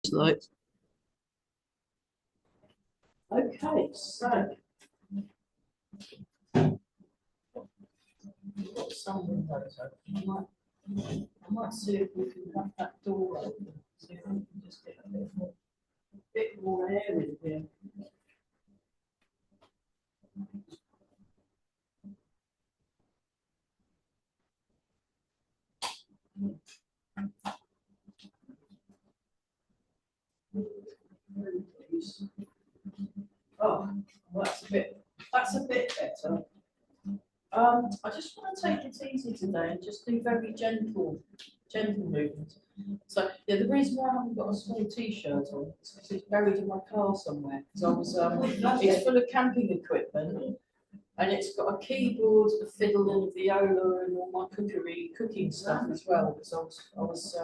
Like, Okay, so we've got some windows open. I might see if we can have that door open. See if we can just get a bit more air in here. Oh, well, that's a bit better. I just want to take it easy today and just do very gentle movements. So yeah, the reason why I haven't got a small T-shirt on is because it's buried in my car somewhere. Because I was, it's full of camping equipment, and it's got a keyboard, a fiddle, and a viola, and all my cooking stuff as well. Because I was.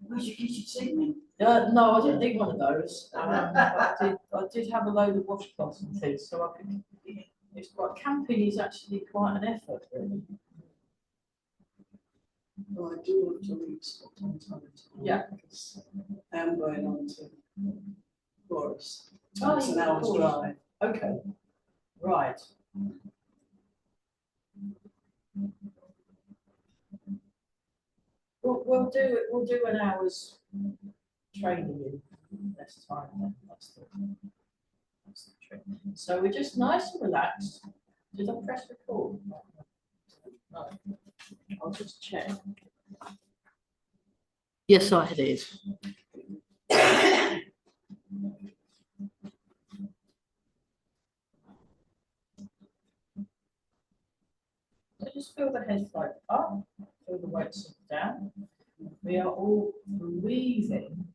Where'd you get your singing? No, I didn't need one of those. I did have a load of washcloths and things, so I could. It's quite camping is actually quite an effort, really. Well, I do want to read Scott on time. Yeah. Because I am going on to Forest. Oh, It's an yeah, hour's of course. drive. Okay. Right. We'll do an hour's training in less time then. That's the trick. So we're just nice and relaxed. Did I press record? No. I'll just check. yes, I did. So just feel the head float up, feel the weight sink down. We are all breathing.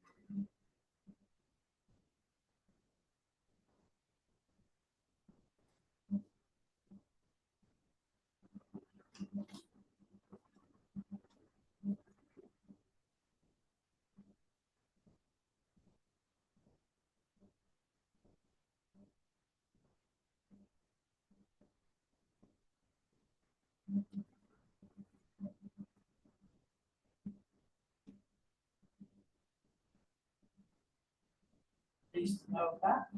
Please know that.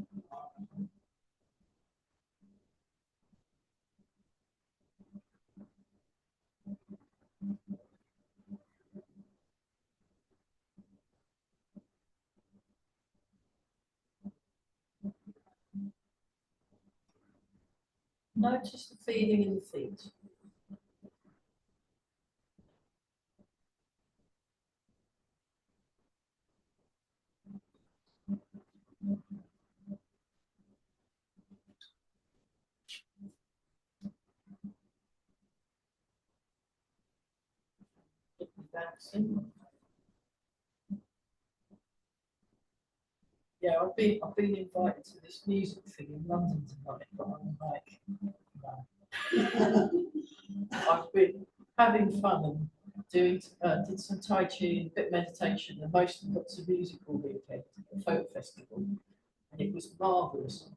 Notice the feeling in the feet. Relaxing. Yeah, I've been invited to this music thing in London tonight, but I'm like, no. I've been having fun and did some Tai Chi and a bit of meditation, and mostly got to music all weekend, a folk festival, and it was marvellous.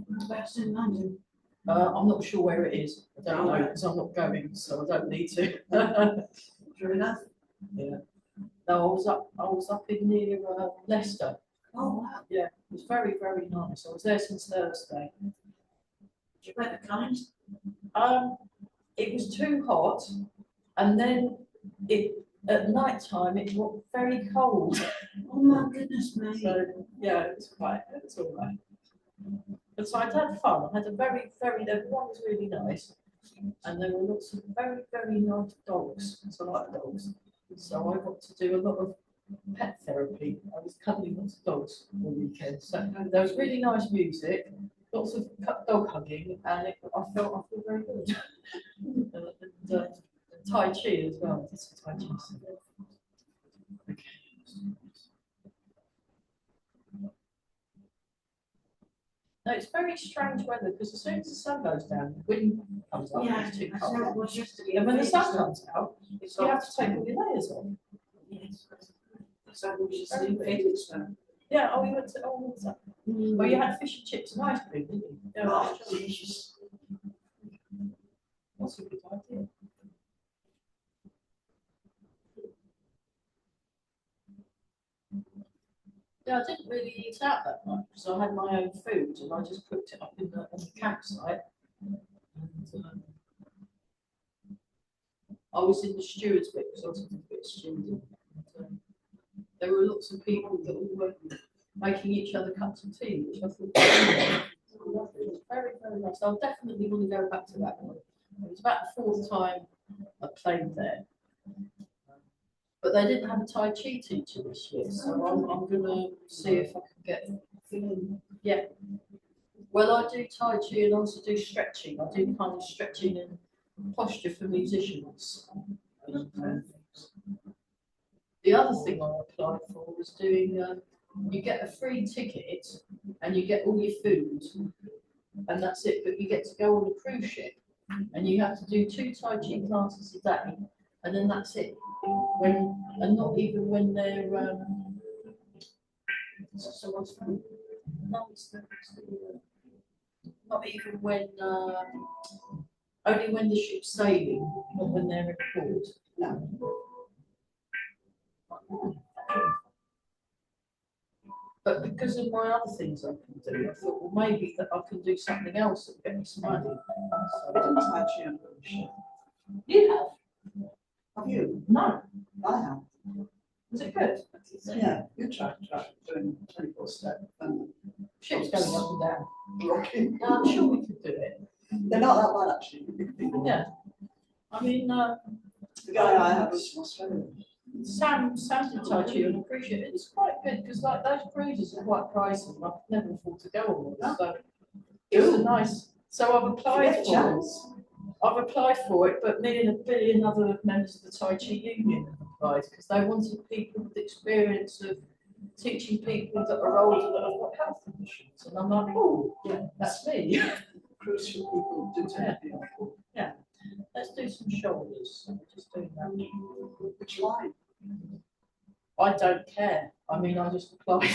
Whereabouts in London? I'm not sure where it is. I don't know because I'm not going, so I don't need to. True enough. Yeah. No, I was up in near Leicester. Oh, wow. Yeah, it was very, very nice. I was there since Thursday. Did you wear the colours? It was too hot, and then at night time it got very cold. Oh my goodness me. So yeah, it's all right. But so I had fun. I had a very, everyone was really nice, and there were lots of very, very nice dogs. So I like dogs. So I got to do a lot of pet therapy. I was cuddling lots of dogs all weekend. So there was really nice music, lots of dog hugging, and I feel very good. and Tai Chi as well. I did some Tai Chi. Okay. No, it's very strange weather because as soon as the sun goes down, the wind comes up. Yeah, It's too I said it cold. was yesterday. And when the sun comes out, you have to take all your layers off. Yes. So we should see Felix now. Yeah, oh, we went to, what was that? Oh, you had fish and chips and ice cream, didn't you? Yeah, Oh, delicious. that's a good idea. Yeah, I didn't really eat out that much because I had my own food and I just cooked it up in on the campsite. And, I was in the stewards bit because I was a bit steward. And, there were lots of people that all were making each other cups of tea, which I thought was lovely. It was very, very nice. I'll definitely want to go back to that one. It was about the fourth time I played there. But they didn't have a Tai Chi teacher this year, so I'm going to see if I can get. Yeah. Well, I do Tai Chi and also do stretching. I do kind of stretching and posture for musicians. The other thing I applied for was doing, you get a free ticket and you get all your food, and that's it, but you get to go on a cruise ship and you have to do 2 Tai Chi classes a day, and then that's it. And not even when they're, so what's that? No, not even when, only when the ship's sailing, not when they're in port. No. But because of my other things I can do, I thought, well, maybe that I can do something else that will get me some money. I didn't Tai Chi on cruise ship. You have? Have you? No. I have. Was it good? Yeah, you try doing 24-step and Ship's going up and down. rocking. No, I'm sure we could do it. They're not that bad actually. Yeah. I mean, The guy I have is from Australia. Sam did Tai Chi on a cruise ship. It's quite good because like those cruises are quite pricey and I could never afford to go on them. So it was a nice. So I've applied for it. I've applied for it, but me and a billion other members of the Tai Chi Union have applied because they wanted people with experience of teaching people that are older that have got health conditions. And I'm like, oh, yeah, that's me. Cruise ship people do tend to be awful. Yeah. Let's do some shoulders. So we're just doing that. Which line? I don't care. I mean, I just applied.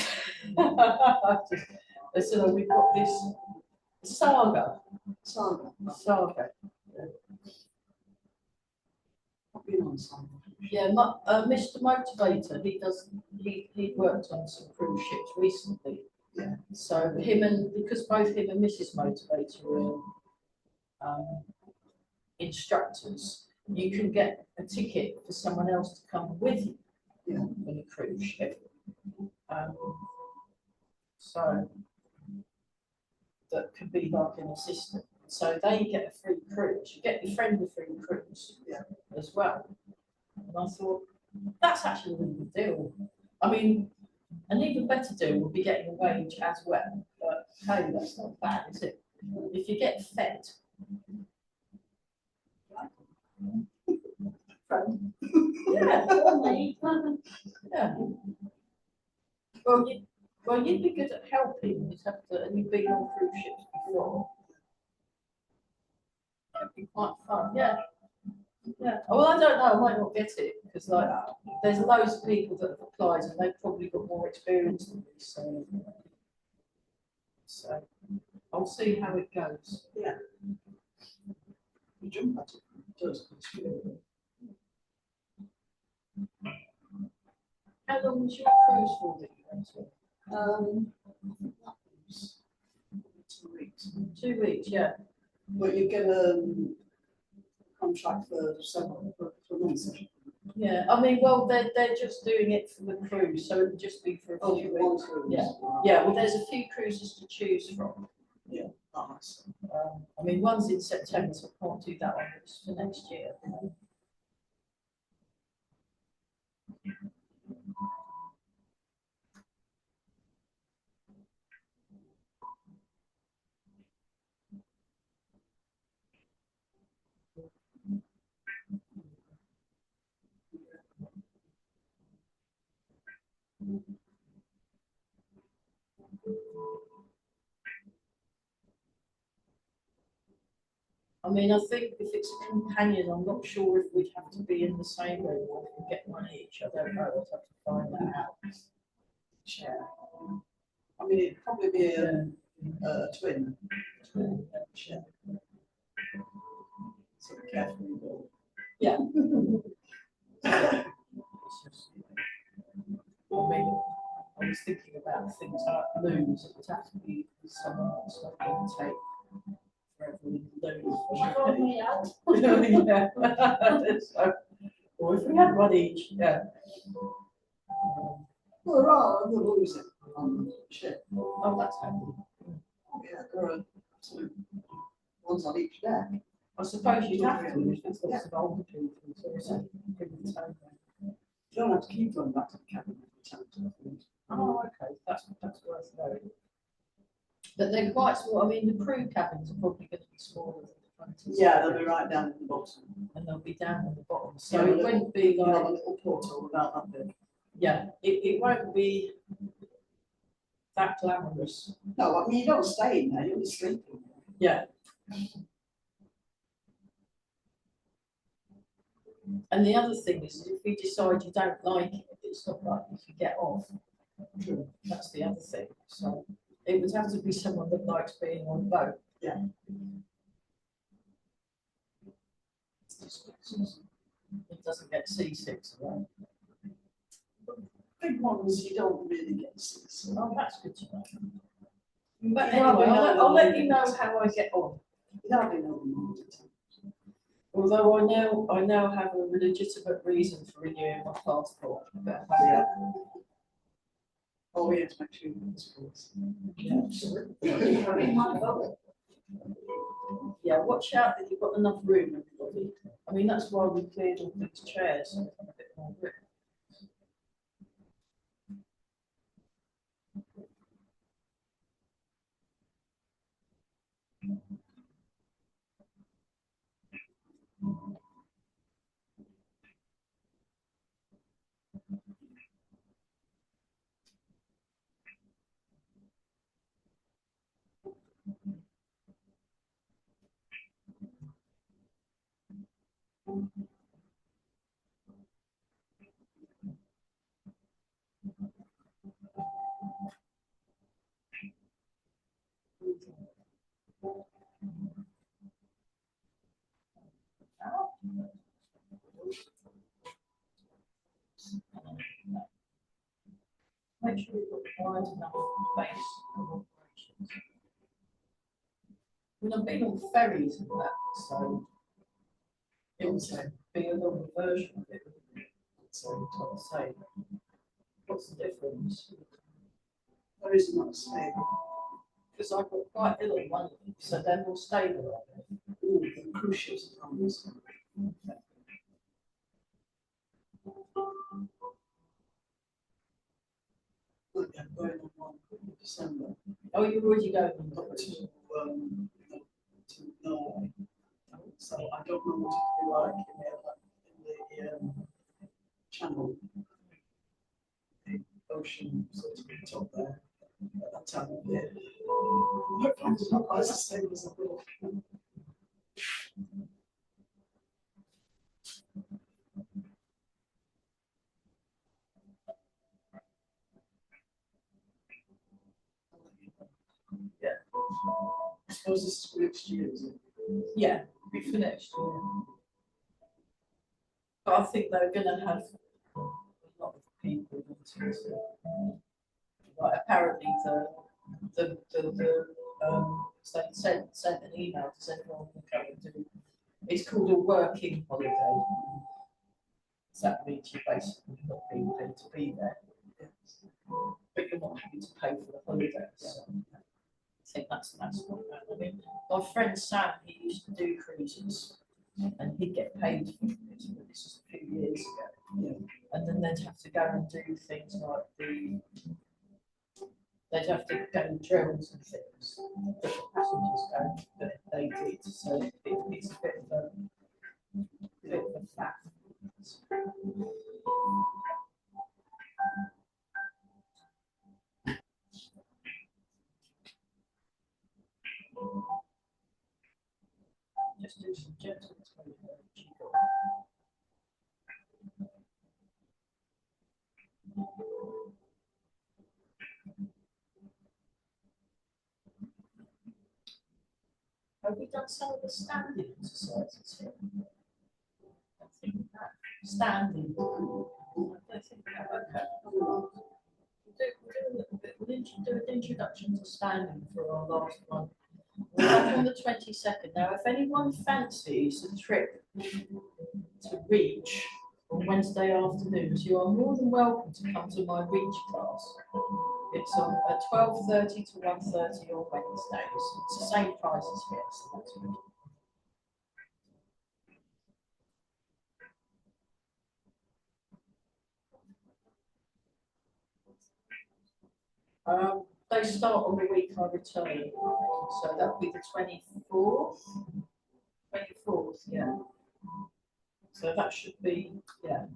They said, oh, we've got this saga. Saga. Saga. I've been on Saga. Yeah, Mr. Motivator, he worked on some cruise ships recently. Yeah. So because both him and Mrs. Motivator are instructors, you can get a ticket for someone else to come with you on a cruise ship. So that could be like an assistant. So they get a free cruise. You get your friend a free cruise as well. And I thought, that's actually a really good deal. I mean, an even better deal would be getting a wage as well. But hey, that's not bad, is it? If you get fed. Yeah. Yeah. Well, you'd be good at helping. You'd have to, and you've been on cruise ships before. It'd be quite fun. Yeah. Yeah. Well, I don't know. I might not get it because like there's loads of people that have applied and they've probably got more experience than me. So I'll see how it goes. Yeah. You jump at it. Does. How long was your cruise for that you went to? That was 2 weeks. 2 weeks, yeah. But you get a contract for months. Yeah, I mean, well, they're just doing it for the cruise, so it'll just be for a few weeks. Yeah, yeah. Well, there's a few cruises to choose from. Yeah, nice. I mean, one's in September, so I can't do that one. It's for next year. I mean, I think if it's a companion, I'm not sure if we'd have to be in the same room or if we get one each. I don't know. I'd have to find that out. Chair. I mean, it'd probably be a twin. Chair. So be careful you go. Yeah. I mean, I was thinking about things like loos. It would have to be someone that's not going to take forever in the loos. Yeah. So, or if we had one each, yeah. Well, there are other rules on the ship. Oh, that's handy. Yeah, there are two ones on each deck. I suppose you'd have to if it's lots of older people, so it's a good time. You don't have to keep going back to the cabin every time. Oh, okay, that's worth knowing. But they're quite small. I mean, the crew cabins are probably going to be smaller than the front. Yeah, they'll be right down at the bottom. And they'll be down at the bottom. So Yeah, it won't be You'll have like, a little portal about that big. yeah, it won't be that glamorous. No, I mean, you don't stay in there, you'll be sleeping. Yeah. And the other thing is, if you decide you don't like it, it's not like you can get off. True. That's the other thing. So it would have to be someone that likes being on a boat. Yeah. It doesn't get seasick, right? Big ones, you don't really get seasick. Oh, that's good to know. But Yeah, anyway, we know I'll let the you know limits. how I get on. That'll be no more time. Although I now have a legitimate reason for renewing my passport. But Yeah. Oh, we have to make sure it's yeah, watch out that you've got enough room, everybody. I mean, that's why we cleared all these chairs and a bit more room. Make sure you've got wide enough space for operations. I mean, I've been on ferries and that, so it would be a longer version of it. So I'm trying to say, what's the difference? There is not stable. Because I've got quite little money, so they're more stable. Ooh, the cruise ships are on this. Look, I'm going on one in December. Oh, you're already going. Up to Norway. So I don't know what it will be like in the channel. The ocean sort of top there at that time of year. Hopefully it's not quite as stable as I thought. Yeah. I suppose this is for next year, is it? Yeah, be for next year. But I think they're going to have a lot of people into it. Like apparently the they sent an email to everyone who come and do. It's called a working holiday. So that means you're basically not being paid to be there, but you're not having to pay for the holiday. So I think that's what I mean. My friend Sam, he used to do cruises, and he'd get paid for it. This was a few years ago. Yeah. And then they'd have to go and do things like they'd have to go and drills and things that the passengers don't, but they did. So it's a bit of a faff. Just do some gentle jiggle. Have we done some of the standing exercises here? I think that standing. I don't think that okay. we'll do an introduction to standing for our last one. We're back on the 22nd. Now, if anyone fancies a trip to Reach on Wednesday afternoons, you are more than welcome to come to my Reach class. It's on at 12:30 to 1:30 on Wednesdays. It's the same price as here, so that's good. They start on the week I return, so that'll be the 24th. 24th, yeah. So that should be, yeah.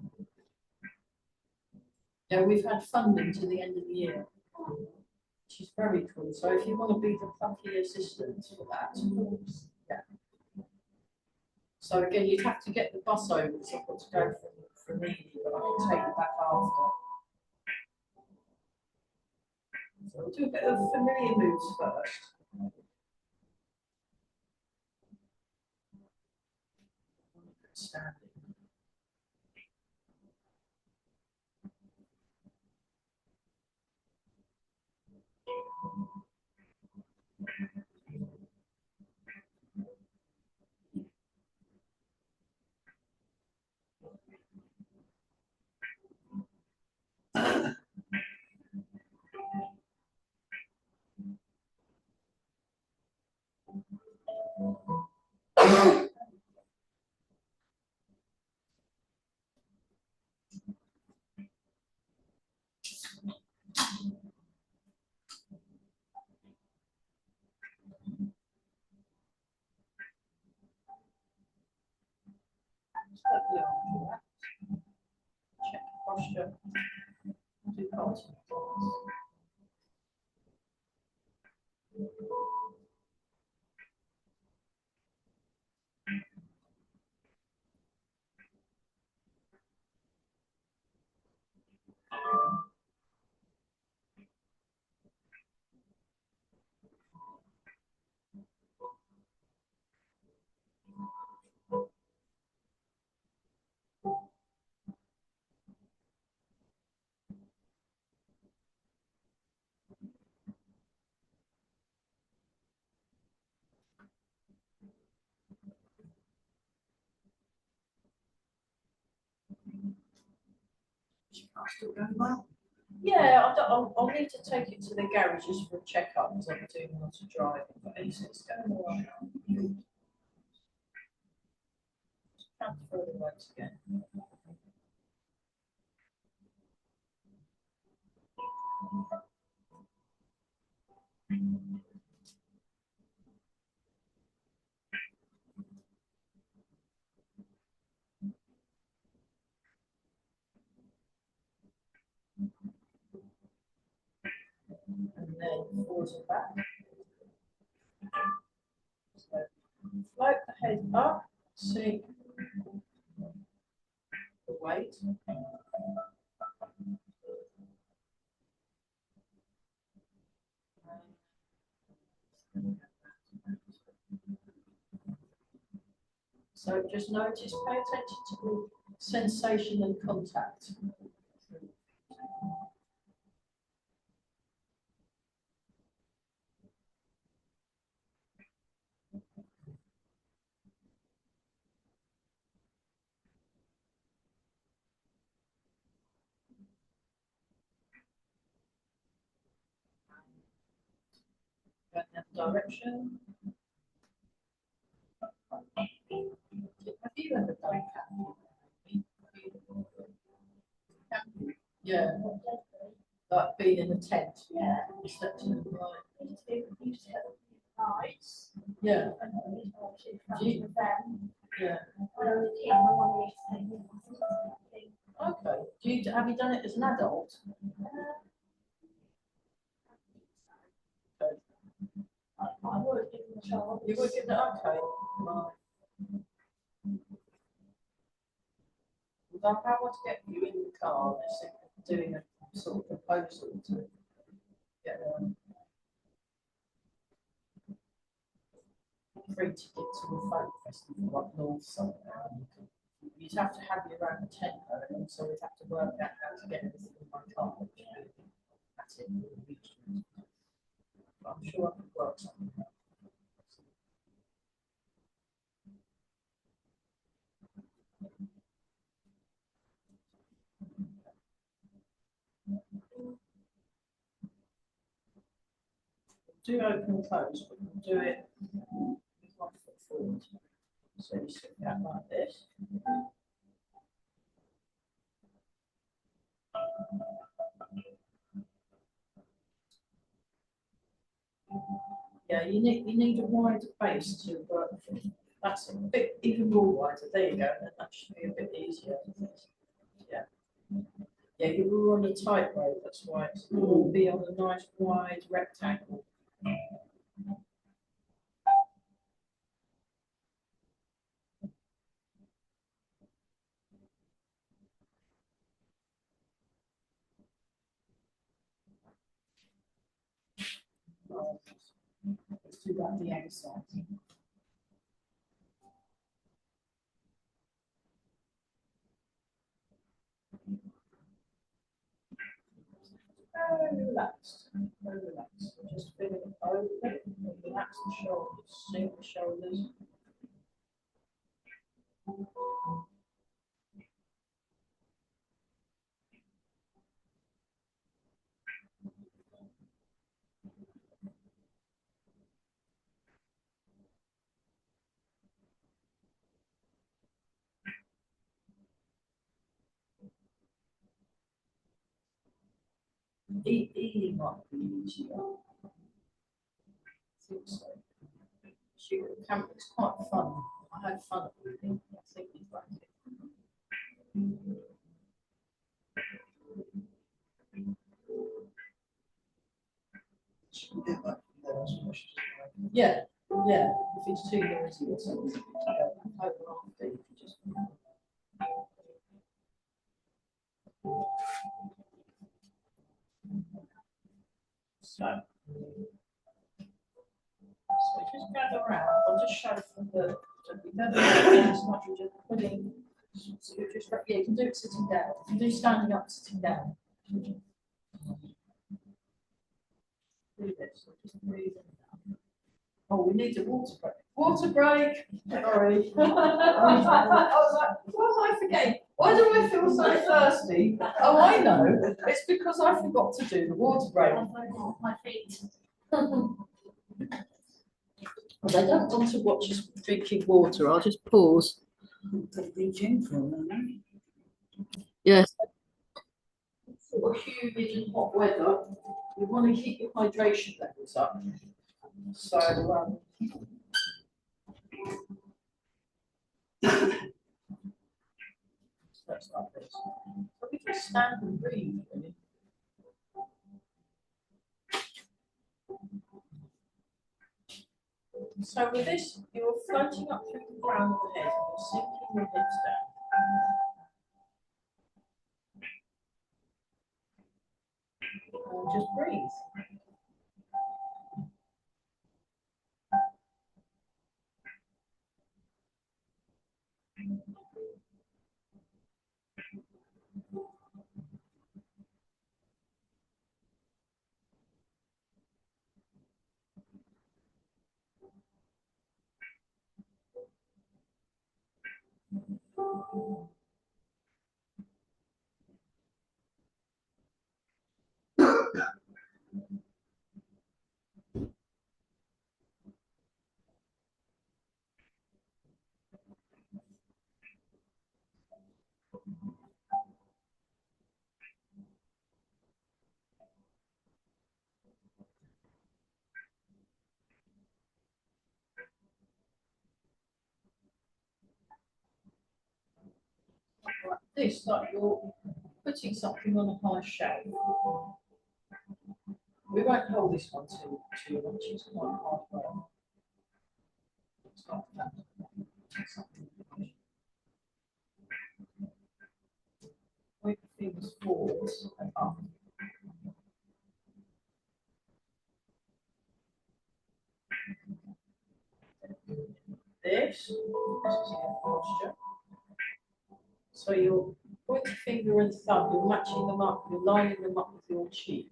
Yeah, we've had funding to the end of the year, which is very cool. So if you want to be the plucky assistant for that, yeah. So again, you'd have to get the bus over, because I've got to go from Ely, but I can take you back after. So we'll do a bit of familiar moves first. Standing. Check posture. Do parts. Still going well. Yeah, I'll need to take it to the garage just for a checkup because I'm doing a lot of driving, but anything's going all right. Transfer the weight again. And then forwards and back. So float the head up, sink the weight. So just notice, pay attention to the sensation and contact. Going that direction. Have you ever done camping? Camping? Yeah. Like being in a tent. Yeah. You slept in the night. Used to have nights. Yeah. And we obviously Do you- friends with them. Yeah. When I was a kid, my mum used to take me camping. Okay. Have you done it as an adult? I would give them a chance. You would give it okay. Right. Well, I want to get you in the car, doing a sort of proposal to get free ticket to a folk festival up north somewhere. You'd have to have your own tent though, and so we'd have to work out how to get everything in my car. That's it. I'm sure I can work something out. Do open and close, but we'll do it with 1 foot forward. So you sit down like this. Yeah, you need a wide base to work from. That's a bit even more wider. There you go. And that should be a bit easier. Yeah. Yeah, you were on a tightrope, that's why it will be on a nice wide rectangle. Let's do that the other side. Very relaxed, very relaxed. Just feeling it open, relax the shoulders, sink the shoulders. E might be easier. I think so. Shoot the camera, it's quite fun. I had fun at it. I think it's like it. Should we get back from there as much as Yeah, yeah, if it's too noisy or something, over after, you can just. So just gather around, I'll just show from the, so we don't have as much, you're just putting, so you're just, yeah, you can do it sitting down, you can do standing up, sitting down. Do this, so just breathe in. Oh, we need a water break. Water break! Sorry. I was like, what am I forgetting? Why do I feel so thirsty? Oh, I know, it's because I forgot to do the water break. My feet. Well, they don't want to watch us drinking water, I'll just pause. Reach in for them, Yes. For humid and hot weather, you want to keep your hydration levels up. So, so it's like this. So we just stand and breathe, really. So with this, you're floating up through the crown of the head and you're sinking your hips down. And just breathe. Like this, like you're putting something on a high shelf. We won't hold this one too much, it's quite hard work. It's like that. Point the fingers forward and up. This is your posture. So your pointer finger and thumb, you're matching them up, you're lining them up with your cheek.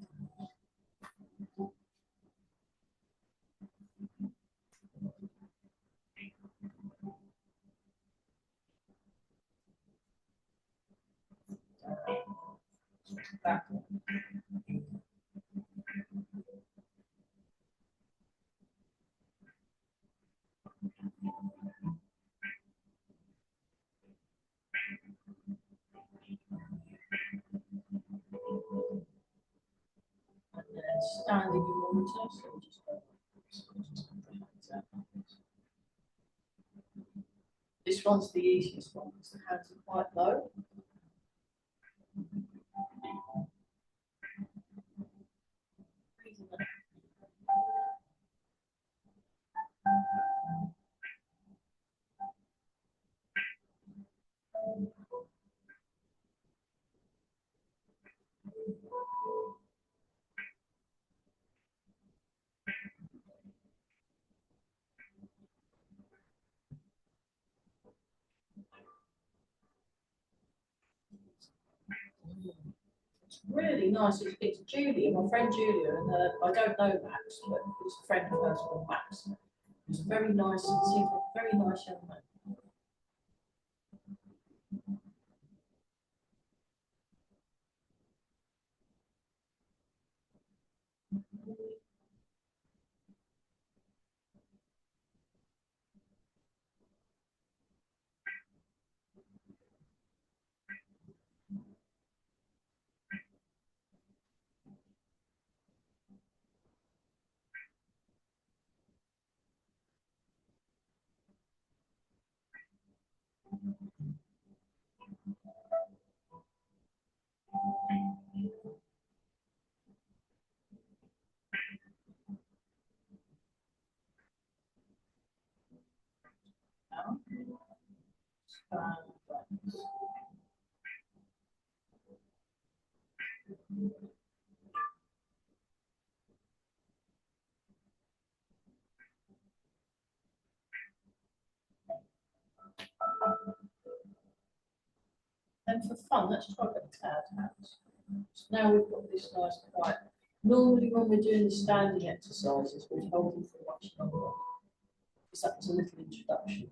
standing in water, so we just go. The hands out. This one's the easiest one because the hands are quite low. It's really nice. It's Julia, my friend Julia, and I don't know Max, but it's a friend of hers called Max. He's very nice and seems like a very nice young man. And for fun, let's try a bit of cloud hands. So now we've got this nice quiet. Normally when we're doing the standing exercises, we're holding for much longer. Because that was a little introduction.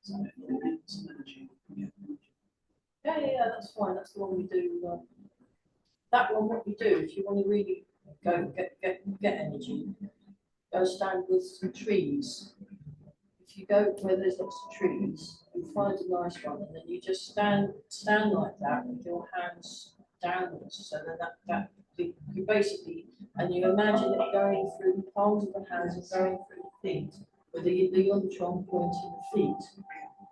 So if we need some energy, we get energy. Yeah, that's fine. That's the one we do. That one, what we do, if you want to really go get energy, go stand with some trees. If you go where there's lots of trees, you find a nice one, and then you just stand like that with your hands downwards. So then you basically, and you imagine it going through the palms of the hands and going through the feet, with the yantron pointing the feet.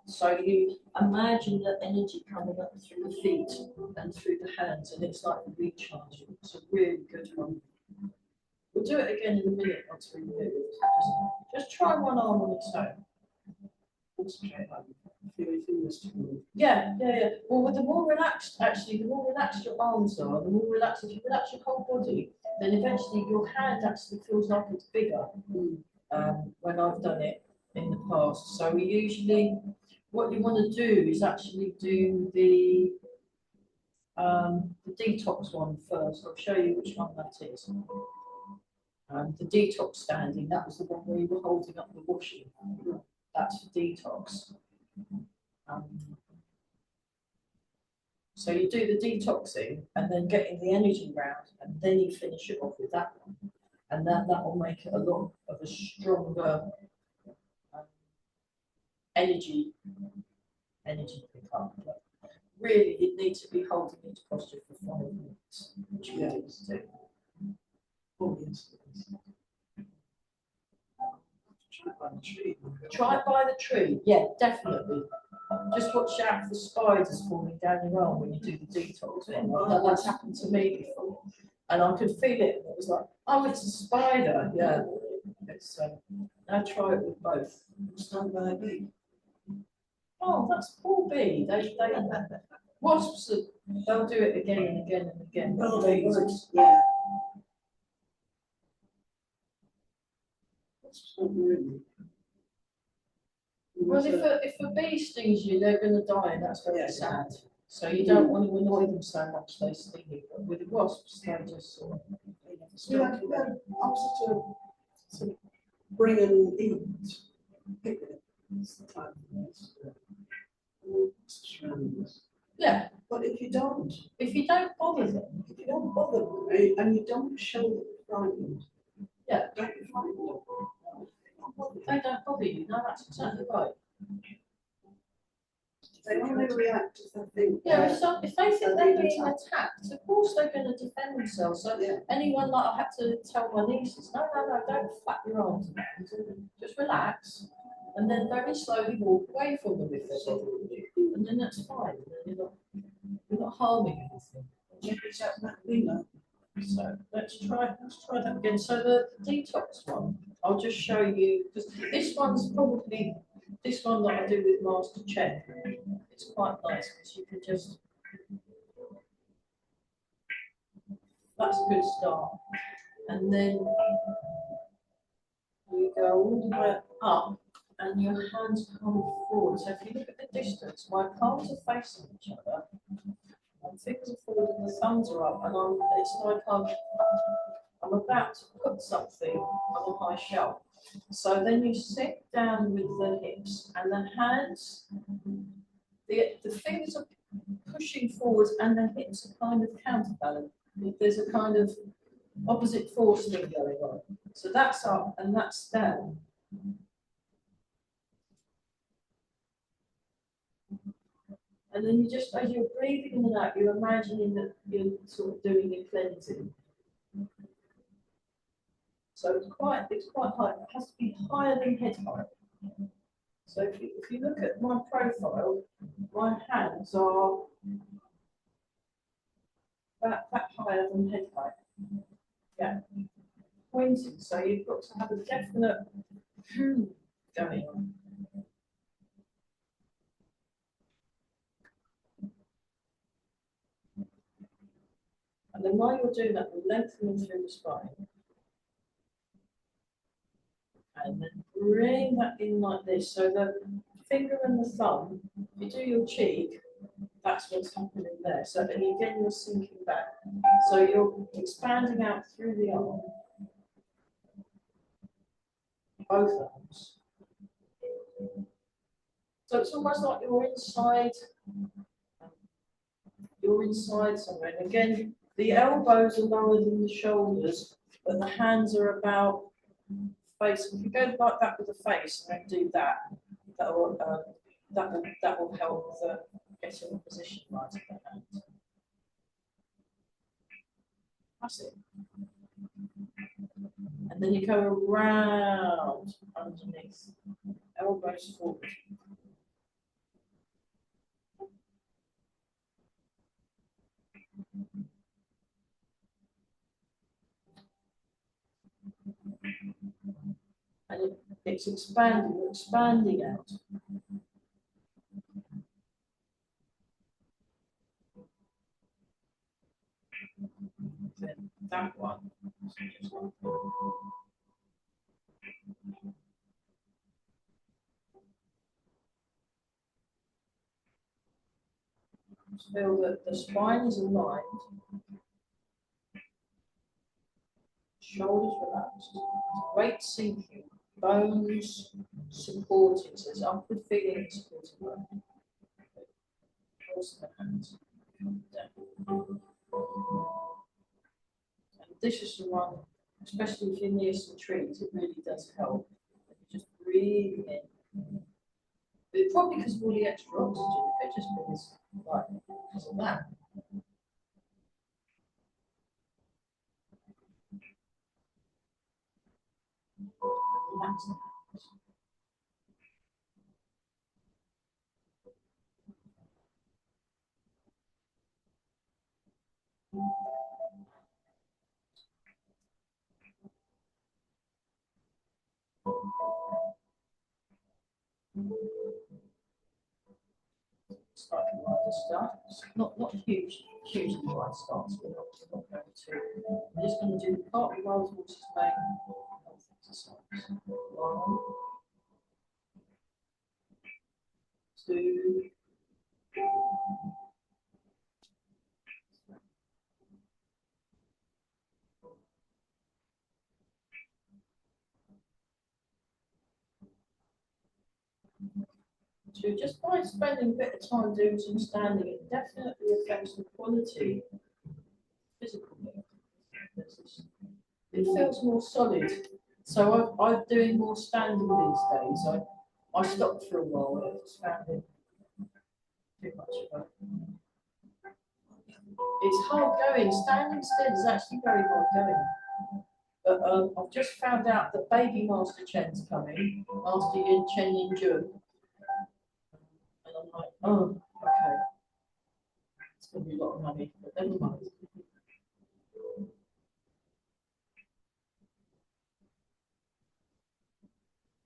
So you imagine the energy coming up through the feet and through the hands, and it's like a recharge. It's a really good one. We'll do it again in a minute once we move. Just try one arm on its own. Concentrate on feeling fingers to move. Yeah. Well, the more relaxed, actually, the more relaxed your arms are, the more relaxed, if you relax your whole body, then eventually your hand actually feels like it's bigger. When I've done it in the past. So we usually, what you want to do is actually do the detox one first. I'll show you which one that is. The detox standing, that was the one where you were holding up the washing. That's for detox. So you do the detoxing and then getting the energy round, and then you finish it off with that one. And that will make it a lot of a stronger energy pickup. But really, you need to be holding each posture for 5 minutes, which we always do. Oh, yes. Try it by the tree. Try it by the tree, yeah, definitely. Just watch out for the spiders falling down your arm when you do the detox. That's happened to me before, and I could feel it. And it was like, oh, it's a spider. Yeah, it's. Now try it with both. Stand by a bee. Oh, that's poor bee. They wasps. They'll do it again and again and again. Oh, they Bees, would. it's- Yeah. That's not really. Well, if a bee stings you, they're going to die, and that's very Yeah. sad. So you don't want to annoy them so much they sting you. But with the wasps, they just sort of. Yeah, also to bring and eat picnic. It's the time for us to surround us. Yeah, But if you don't bother them, bother them, eh, and you don't show that you're frightened. Yeah. Don't be frightened. Don't bother them. they don't bother you. No, that's exactly right. They only react if they think. Yeah, they're- if they think they're they're being being attacked, of course they're going to defend themselves. So Yeah. anyone, like I had to tell my nieces, no, don't flap your arms around, just relax, and then very slowly walk away from them if they're bothering you, and then that's fine. And then you're not harming anything. Exactly, no. So let's try that again. So the detox one, I'll just show you, because this one's probably, this one that I do with Master Check, it's quite nice because you can just, that's a good start. And then we go all the way up and your hands come forward. So if you look at the distance, my palms are facing each other, my fingers are forward and the thumbs are up, and it's like I'm about to put something on a high shelf. So then you sit down with the hips and the hands, the fingers are pushing forward and the hips are kind of counterbalanced. There's a kind of opposite force thing going on. So that's up and that's down. And then you just, as you're breathing in and out, you're imagining that you're sort of doing a cleansing. So it's quite high. It has to be higher than head height. So if you look at my profile, my hands are that higher than head height. Yeah. Pointing. So you've got to have a definite going on. And then while you're doing that, you're lengthening through the spine. And then bring that in like this. So the finger and the thumb, if you do your cheek, that's what's happening there. So then again, you're sinking back. So you're expanding out through the arm. Both arms. So it's almost like you're inside somewhere. And again, the elbows are lower than the shoulders, but the hands are about face. If you go like that with the face and then do that, that will help the getting the position right of the hand. That's it. And then you go around underneath, elbows forward. And it's expanding out. Then that one. Feel that the spine is aligned, shoulders relaxed, weight sinking, bones supporting, so it's upward feeling supporting bone. Cross the hands, come down. And this is the one, especially if you're near some trees, it really does help. You just breathe in. But probably because of all the extra oxygen, if it just feels like because of that. Relax the hands. Slightly wider start. Not hugely wide starts. We're not going to. We're just going to do the cartwheels, which is main health exercise. 1, 2, 2. Just by spending a bit of time doing some standing, it definitely affects the quality of physical movement. It feels more solid. So I'm doing more standing these days. I stopped for a while and I just found it too much of a. It's hard going. Standing still is actually very hard going. But I've just found out that baby Master Chen's coming, Master Yin Chen Yin Jun. And I'm like, oh, okay. It's going to be a lot of money, but never mind.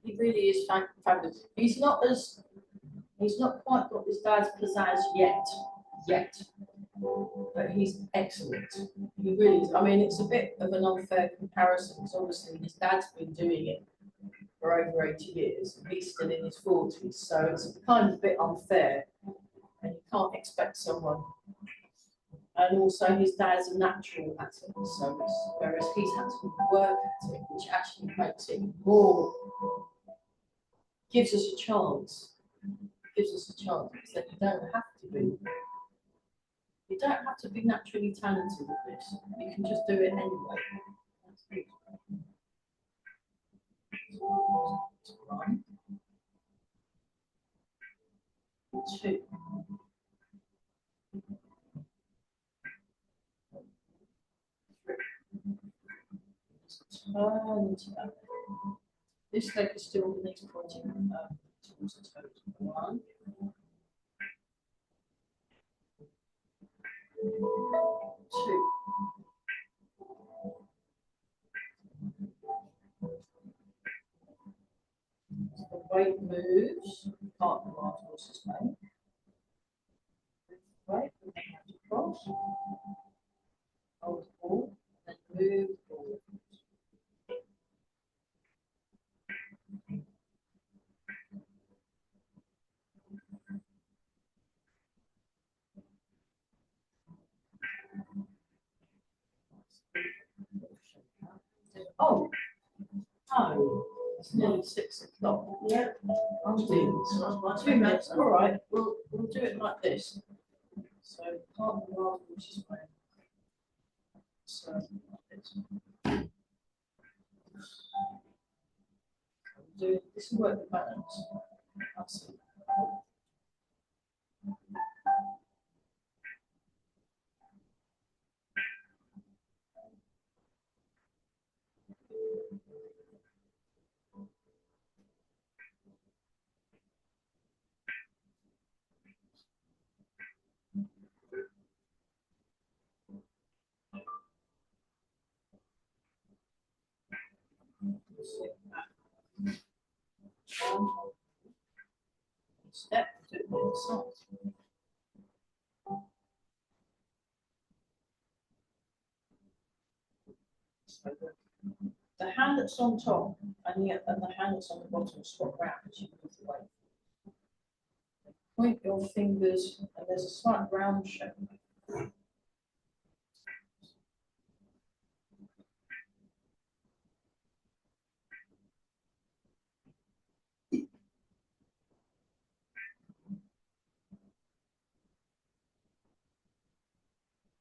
He really is fabulous. He's not quite got his dad's pizzazz yet. But he's excellent. He really is. I mean, it's a bit of an unfair comparison because obviously his dad's been doing it for over 80 years. And he's still in his 40s, so it's kind of a bit unfair. And you can't expect someone. And also, his dad's a natural at it, so whereas he's had to work at it, which actually makes it more, gives us a chance. Gives us a chance because then you don't have to be. You don't have to be naturally talented at this. You can just do it anyway. That's good. One, two. Turn to that. This leg is still underneath pointing towards the toes. One. Two. The weight moves, part of the last horse's mane. Right, we have to cross. Hold the ball, and move forward. Oh, no, it's nearly 6 o'clock. Yeah. I'm doing 2 minutes. All right, we'll do it like this. So part of the last horse's mane. So like this. This will work the balance. That's it. Step to the side. So the hand that's on top and the hand that's on the bottom swap round as you move away. Point your fingers, and there's a slight round shape.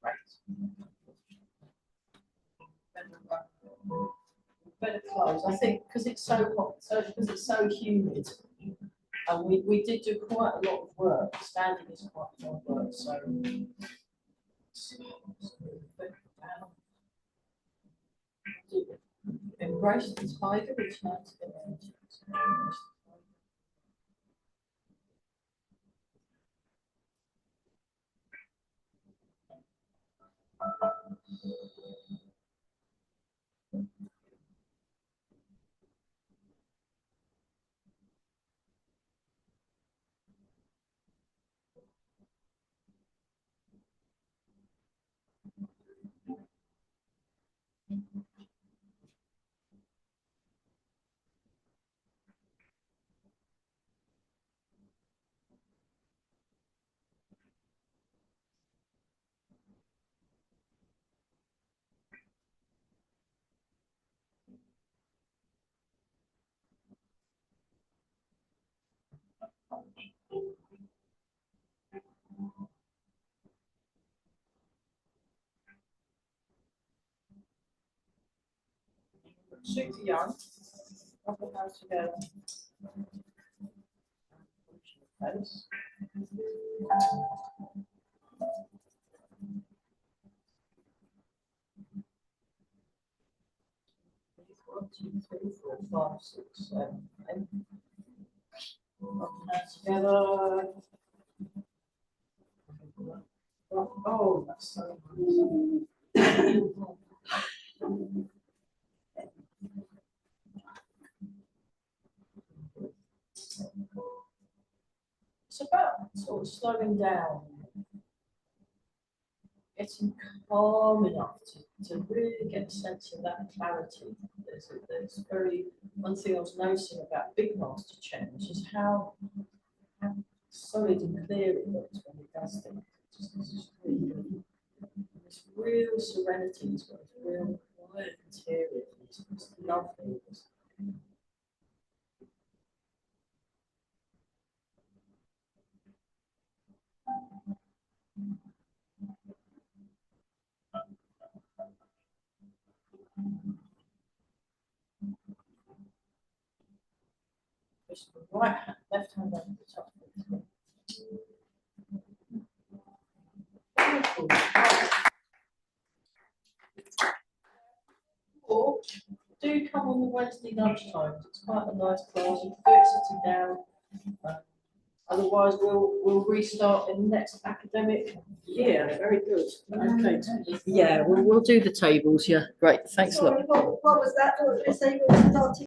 Right. Better close. I think because it's so hot, because it's so humid, and we did do quite a lot of work. Standing is quite a lot of work, so. Embrace the tiger, return to the edge. Super young. Rub the hands together. case. One, two, three, four, five, six, seven, eight. Together. Oh, that's so nice. It's about sort of slowing down, getting calm enough to really get a sense of that clarity. There's very, one thing I was noticing about Big Master change is how solid and clear it looks when it does things. It's really good. This real serenity as well, it's real quiet interior. It's lovely. Push the right hand, left hand over the top of the screen. Beautiful. Or do come on the Wednesday lunchtimes. It's quite a nice class. You can do it sitting down. Otherwise, we'll restart in the next academic year. Very good. Okay. Yeah, we'll do the tables. Yeah, great. Thanks a lot. Sorry, what was that? What did you say? You started